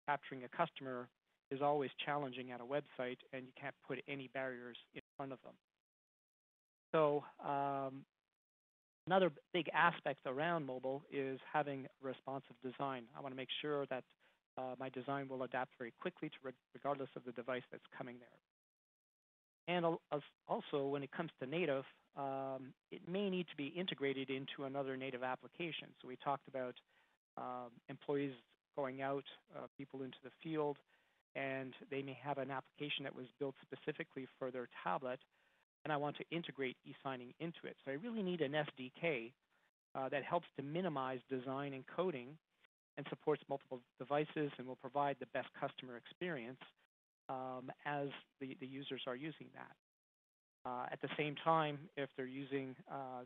Capturing a customer is always challenging at a website, and you can't put any barriers in front of them. So another big aspect around mobile is having responsive design. I want to make sure that my design will adapt very quickly regardless of the device that's coming there. And also, when it comes to native, it may need to be integrated into another native application. So we talked about employees going out, people into the field, and they may have an application that was built specifically for their tablet, and I want to integrate e-signing into it. So I really need an SDK that helps to minimize design and coding and supports multiple devices and will provide the best customer experience as the users are using that. At the same time, if they're using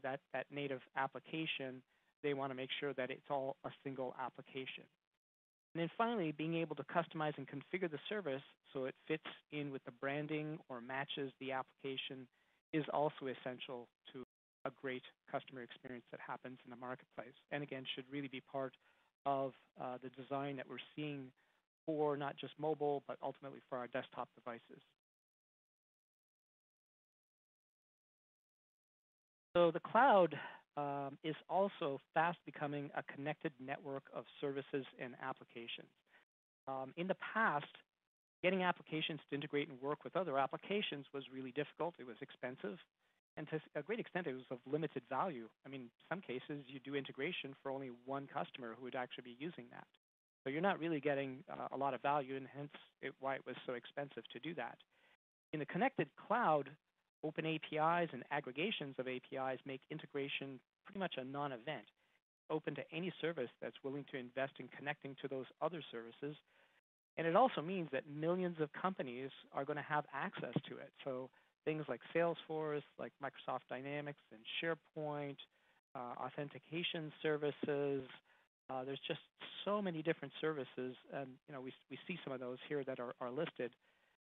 that native application, they want to make sure that it's all a single application. And then finally, being able to customize and configure the service so it fits in with the branding or matches the application is also essential to a great customer experience that happens in the marketplace. And again, should really be part of the design that we're seeing for not just mobile, but ultimately for our desktop devices. So the cloud is also fast becoming a connected network of services and applications. In the past, getting applications to integrate and work with other applications was really difficult. It was expensive, and to a great extent, it was of limited value. I mean, in some cases, you do integration for only one customer who would actually be using that. So you're not really getting a lot of value, and hence why it was so expensive to do that. In the connected cloud, open APIs and aggregations of APIs make integration pretty much a non-event, open to any service that's willing to invest in connecting to those other services. And it also means that millions of companies are going to have access to it. So things like Salesforce, like Microsoft Dynamics and SharePoint, authentication services. There's just so many different services, and we see some of those here that are listed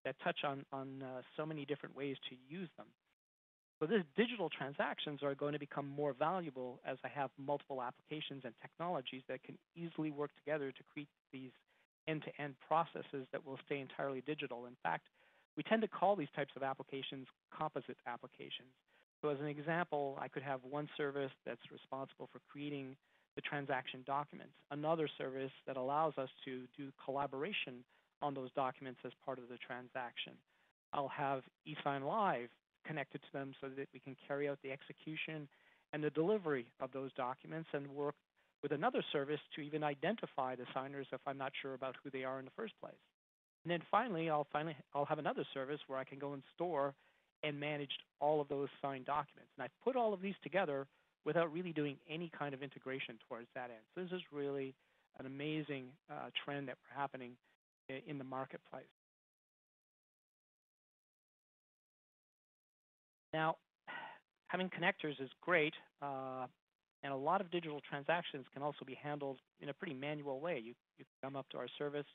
that touch on so many different ways to use them. So these digital transactions are going to become more valuable as I have multiple applications and technologies that can easily work together to create these end-to-end processes that will stay entirely digital. In fact, we tend to call these types of applications composite applications. So as an example, I could have one service that's responsible for creating the transaction documents, another service that allows us to do collaboration on those documents as part of the transaction. I'll have e-SignLive connected to them so that we can carry out the execution and the delivery of those documents and work with another service to even identify the signers if I'm not sure about who they are in the first place. And then finally, I'll have another service where I can go and store and manage all of those signed documents. And I've put all of these together without really doing any kind of integration towards that end. So this is really an amazing trend that we're happening in the marketplace. Now, having connectors is great, and a lot of digital transactions can also be handled in a pretty manual way. You come up to our service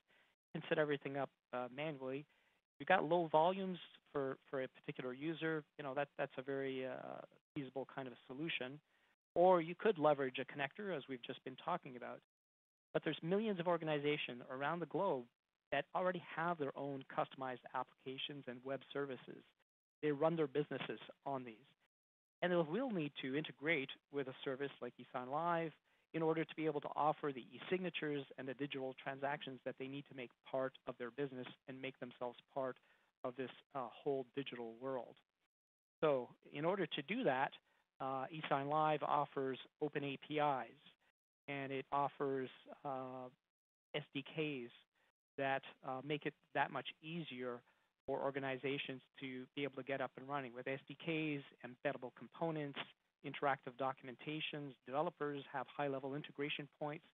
and set everything up manually. If you've got low volumes for a particular user, that's a very feasible kind of a solution. Or you could leverage a connector, as we've just been talking about. But there's millions of organizations around the globe that already have their own customized applications and web services. They run their businesses on these. And they will need to integrate with a service like e-SignLive in order to be able to offer the e-signatures and the digital transactions that they need to make part of their business and make themselves part of this whole digital world. So in order to do that, e-SignLive offers open APIs, and it offers SDKs that make it that much easier for organizations to be able to get up and running. With SDKs, embeddable components, interactive documentations, developers have high-level integration points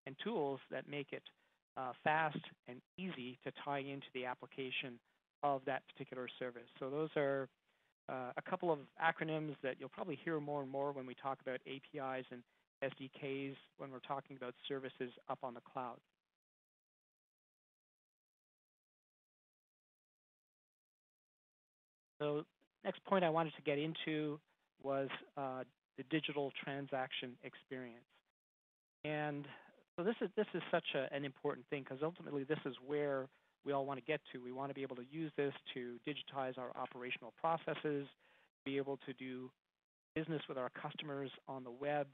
and tools that make it fast and easy to tie into the application of that particular service. So those are a couple of acronyms that you'll probably hear more and more when we talk about APIs and SDKs when we're talking about services up on the cloud. So next point I wanted to get into was the digital transaction experience. And so this is such an important thing, because ultimately this is where we all want to get to. We want to be able to use this to digitize our operational processes, be able to do business with our customers on the web,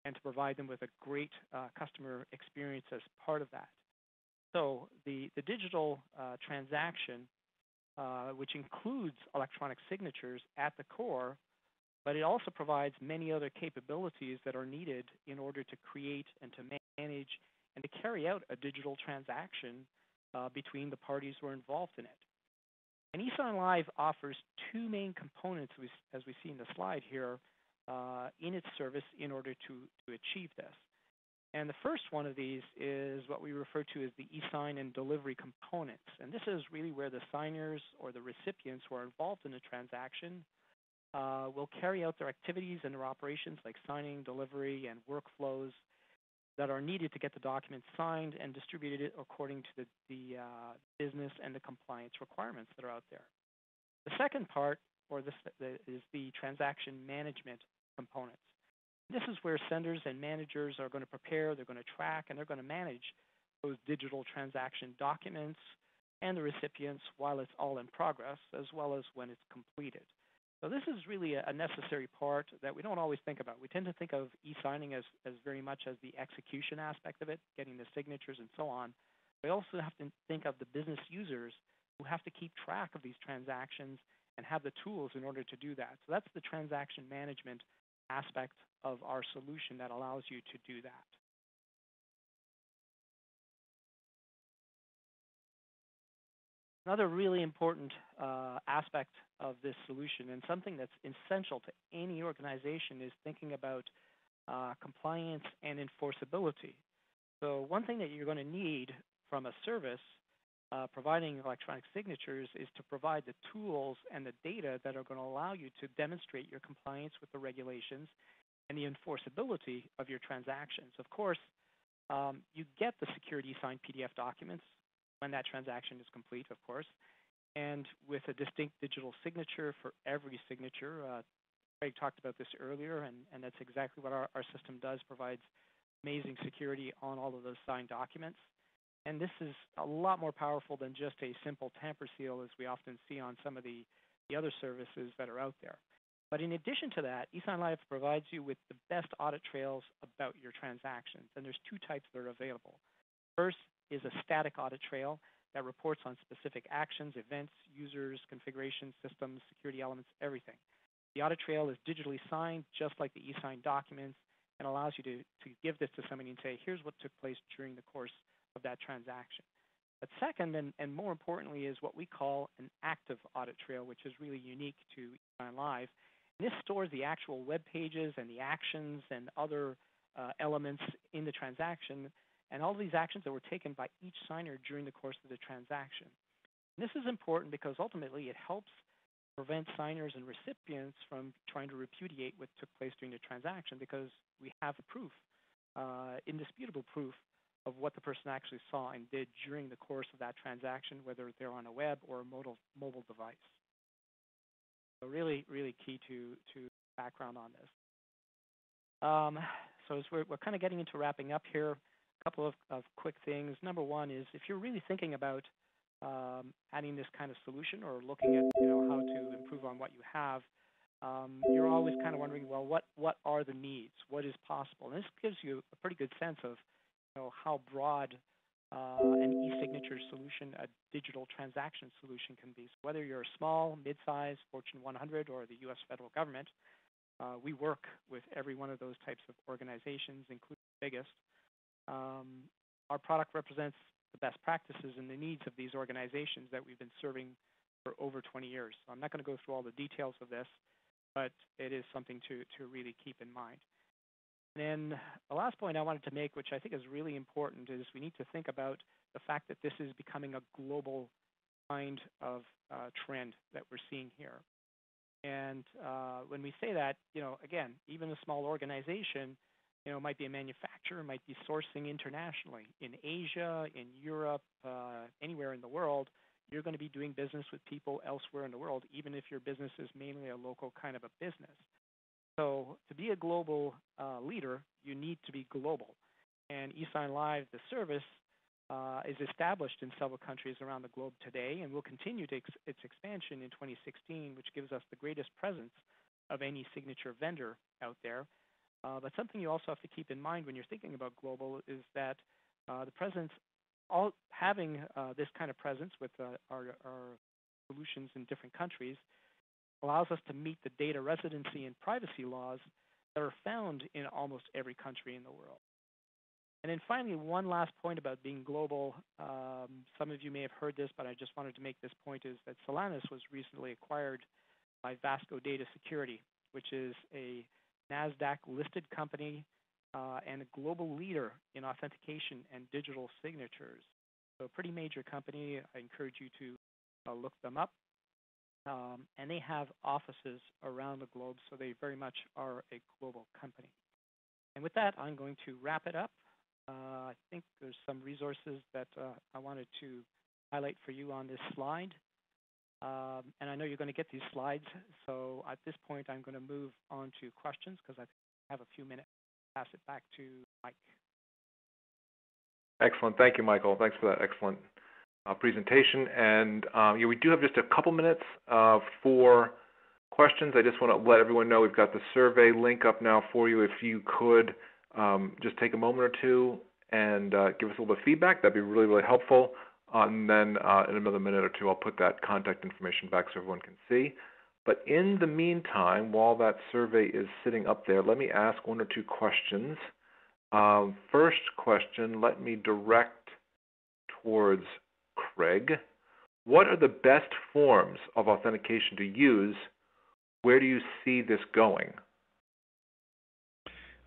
and to provide them with a great customer experience as part of that. So the digital transaction, which includes electronic signatures at the core, but it also provides many other capabilities that are needed in order to create and to manage and to carry out a digital transaction between the parties who are involved in it. And e-SignLive offers two main components, as we see in the slide here, in its service in order to achieve this. And the first one of these is what we refer to as the e-sign and delivery components. And this is really where the signers or the recipients who are involved in the transaction will carry out their activities and their operations like signing, delivery, and workflows that are needed to get the documents signed and distributed according to the business and the compliance requirements that are out there. The second part is the transaction management components. This is where senders and managers are going to prepare, they're going to track, and they're going to manage those digital transaction documents and the recipients while it's all in progress, as well as when it's completed. So this is really a necessary part that we don't always think about. We tend to think of e-signing as very much as the execution aspect of it, getting the signatures and so on. We also have to think of the business users who have to keep track of these transactions and have the tools in order to do that. So that's the transaction management aspect of our solution that allows you to do that. Another really important aspect of this solution, and something that's essential to any organization, is thinking about compliance and enforceability. So one thing that you're going to need from a service providing electronic signatures is to provide the tools and the data that are going to allow you to demonstrate your compliance with the regulations and the enforceability of your transactions. Of course, you get the security signed PDF documents when that transaction is complete, of course, and with a distinct digital signature for every signature. Craig talked about this earlier, and that's exactly what our system does, provides amazing security on all of those signed documents. And this is a lot more powerful than just a simple tamper seal, as we often see on some of the other services that are out there. But in addition to that, e-SignLive provides you with the best audit trails about your transactions, and there's two types that are available. First is a static audit trail that reports on specific actions, events, users, configurations, systems, security elements, everything. The audit trail is digitally signed, just like the e-sign documents, and allows you to give this to somebody and say, here's what took place during the course of that transaction. But second, and more importantly, is what we call an active audit trail, which is really unique to e-SignLive. And this stores the actual web pages and the actions and other elements in the transaction, and all these actions that were taken by each signer during the course of the transaction. And this is important because ultimately it helps prevent signers and recipients from trying to repudiate what took place during the transaction, because we have proof, indisputable proof, of what the person actually saw and did during the course of that transaction, whether they're on a web or a mobile device. So really, really key to background on this. So as we're kind of getting into wrapping up here, a couple of quick things. Number one is, if you're really thinking about adding this kind of solution or looking at how to improve on what you have, you're always kind of wondering, well, what are the needs? What is possible? And this gives you a pretty good sense of how broad an e-signature solution, a digital transaction solution, can be. So whether you're a small, mid-size, Fortune 100, or the U.S. federal government, we work with every one of those types of organizations, including the biggest. Our product represents the best practices and the needs of these organizations that we've been serving for over 20 years. So I'm not going to go through all the details of this, but it is something to really keep in mind. And then the last point I wanted to make, which I think is really important, is we need to think about the fact that this is becoming a global kind of trend that we're seeing here. And when we say that, again, even a small organization, might be a manufacturer, might be sourcing internationally. In Asia, in Europe, anywhere in the world, you're going to be doing business with people elsewhere in the world, even if your business is mainly a local kind of a business. So to be a global leader, you need to be global. And e-SignLive, the service, is established in several countries around the globe today, and will continue its expansion in 2016, which gives us the greatest presence of any signature vendor out there. But something you also have to keep in mind when you're thinking about global is that the presence, having this kind of presence with our solutions in different countries, allows us to meet the data residency and privacy laws that are found in almost every country in the world. And then finally, one last point about being global. Some of you may have heard this, but I just wanted to make this point, is that Solanus was recently acquired by Vasco Data Security, which is a NASDAQ listed company and a global leader in authentication and digital signatures. So a pretty major company. I encourage you to look them up. And they have offices around the globe, so they very much are a global company. And with that, I'm going to wrap it up. I think there's some resources that I wanted to highlight for you on this slide. And I know you're going to get these slides, so at this point, I'm going to move on to questions because I have a few minutes to pass it back to Mike. Excellent. Thank you, Michael. Thanks for that excellent presentation. And we do have just a couple minutes for questions. I just want to let everyone know we've got the survey link up now for you. If you could just take a moment or two and give us a little bit of feedback, that'd be really, really helpful. And then in another minute or two, I'll put that contact information back so everyone can see. But in the meantime, while that survey is sitting up there, let me ask one or two questions. First question, let me direct towards Craig. What are the best forms of authentication to use? Where do you see this going?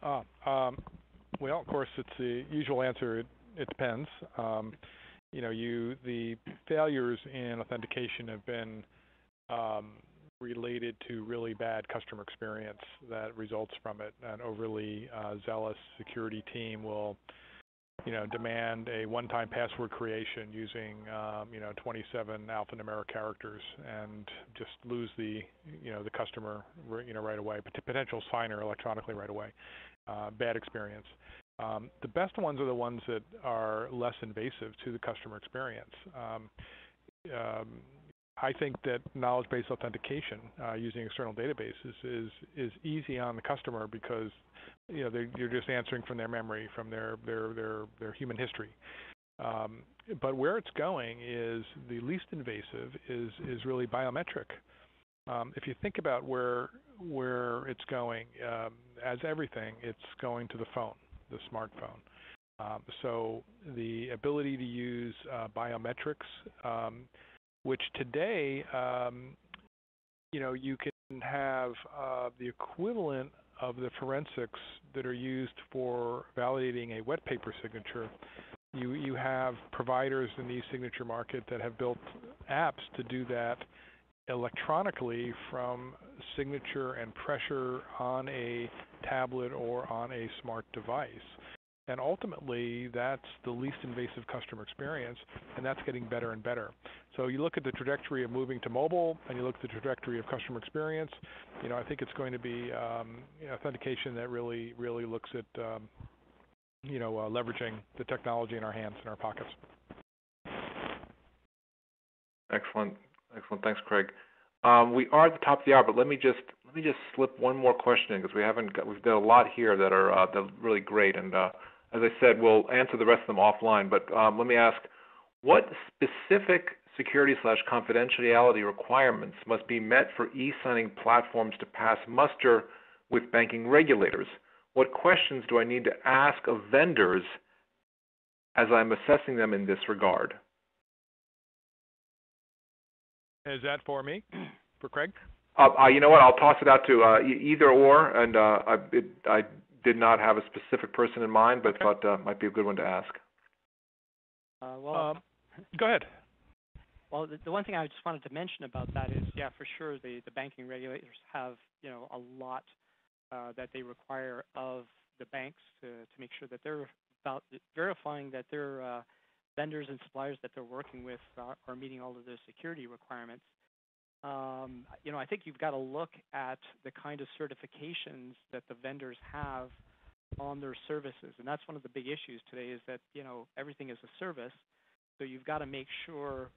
Well, of course, it's the usual answer. It depends. The failures in authentication have been related to really bad customer experience that results from it. An overly zealous security team will, demand a one-time password creation using, 27 alphanumeric characters and just lose the customer, right away, potential signer electronically right away. Bad experience. The best ones are the ones that are less invasive to the customer experience. I think that knowledge-based authentication using external databases is easy on the customer because you're just answering from their memory, from their human history. But where it's going is the least invasive is really biometric. If you think about where it's going, as everything, it's going to the phone, the smartphone. So the ability to use biometrics, which today, you can have the equivalent of the forensics that are used for validating a wet paper signature. You have providers in the e-signature market that have built apps to do that electronically from signature and pressure on a tablet or on a smart device. And ultimately, that's the least invasive customer experience, and that's getting better and better. So you look at the trajectory of moving to mobile, and you look at the trajectory of customer experience. I think it's going to be authentication that really looks at leveraging the technology in our hands, in our pockets. Excellent. Thanks, Craig. We are at the top of the hour, but let me just slip one more question in because we've done a lot here that are really great, and as I said, we'll answer the rest of them offline. But let me ask, what specific security/confidentiality requirements must be met for e-signing platforms to pass muster with banking regulators? What questions do I need to ask of vendors as I'm assessing them in this regard? Is that for me? For Craig? You know what? I'll toss it out to either or, and I did not have a specific person in mind, but thought might be a good one to ask. Go ahead. Well, the one thing I just wanted to mention about that is, yeah, for sure, the banking regulators have, a lot that they require of the banks to make sure that they're verifying that their vendors and suppliers that they're working with are meeting all of their security requirements. I think you've got to look at the kind of certifications that the vendors have on their services, and that's one of the big issues today is that, everything is a service, so you've got to make sure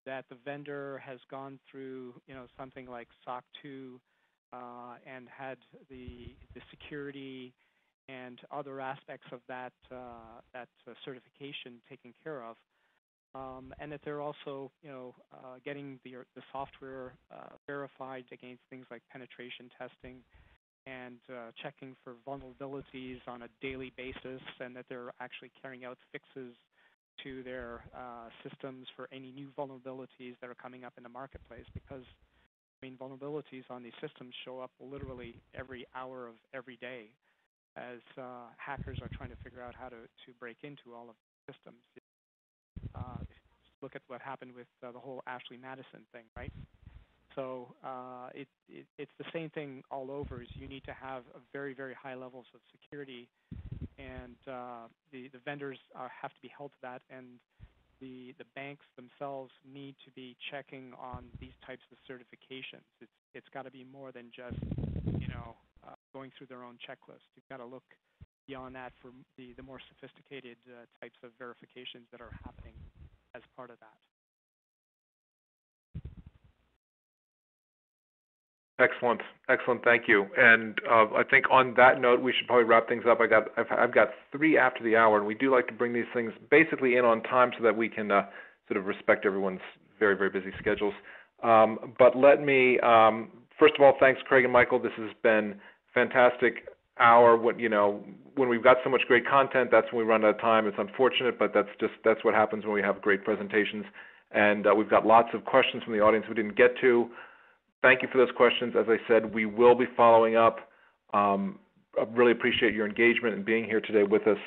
that the vendor has gone through, something like SOC 2 and had the security and other aspects of that certification taken care of. And that they're also, getting the software verified against things like penetration testing and checking for vulnerabilities on a daily basis, and that they're actually carrying out fixes to their systems for any new vulnerabilities that are coming up in the marketplace. Because, vulnerabilities on these systems show up literally every hour of every day. as hackers are trying to figure out how to break into all of the systems. Look at what happened with the whole Ashley Madison thing, right? So it's the same thing all over. Is you need to have a very, very high levels of security, and the vendors have to be held to that, and the banks themselves need to be checking on these types of certifications. It's got to be more than just going through their own checklist. You've got to look beyond that for the more sophisticated types of verifications that are happening as part of that. Excellent, excellent. Thank you. And I think on that note, we should probably wrap things up. I've got 3 after the hour, and we do like to bring these things basically in on time so that we can sort of respect everyone's very, very busy schedules. But let me first of all, thanks, Craig and Michael. This has been fantastic hour. When we've got so much great content, that's when we run out of time. It's unfortunate, but that's what happens when we have great presentations. And we've got lots of questions from the audience we didn't get to. Thank you for those questions. As I said, we will be following up. I really appreciate your engagement and being here today with us.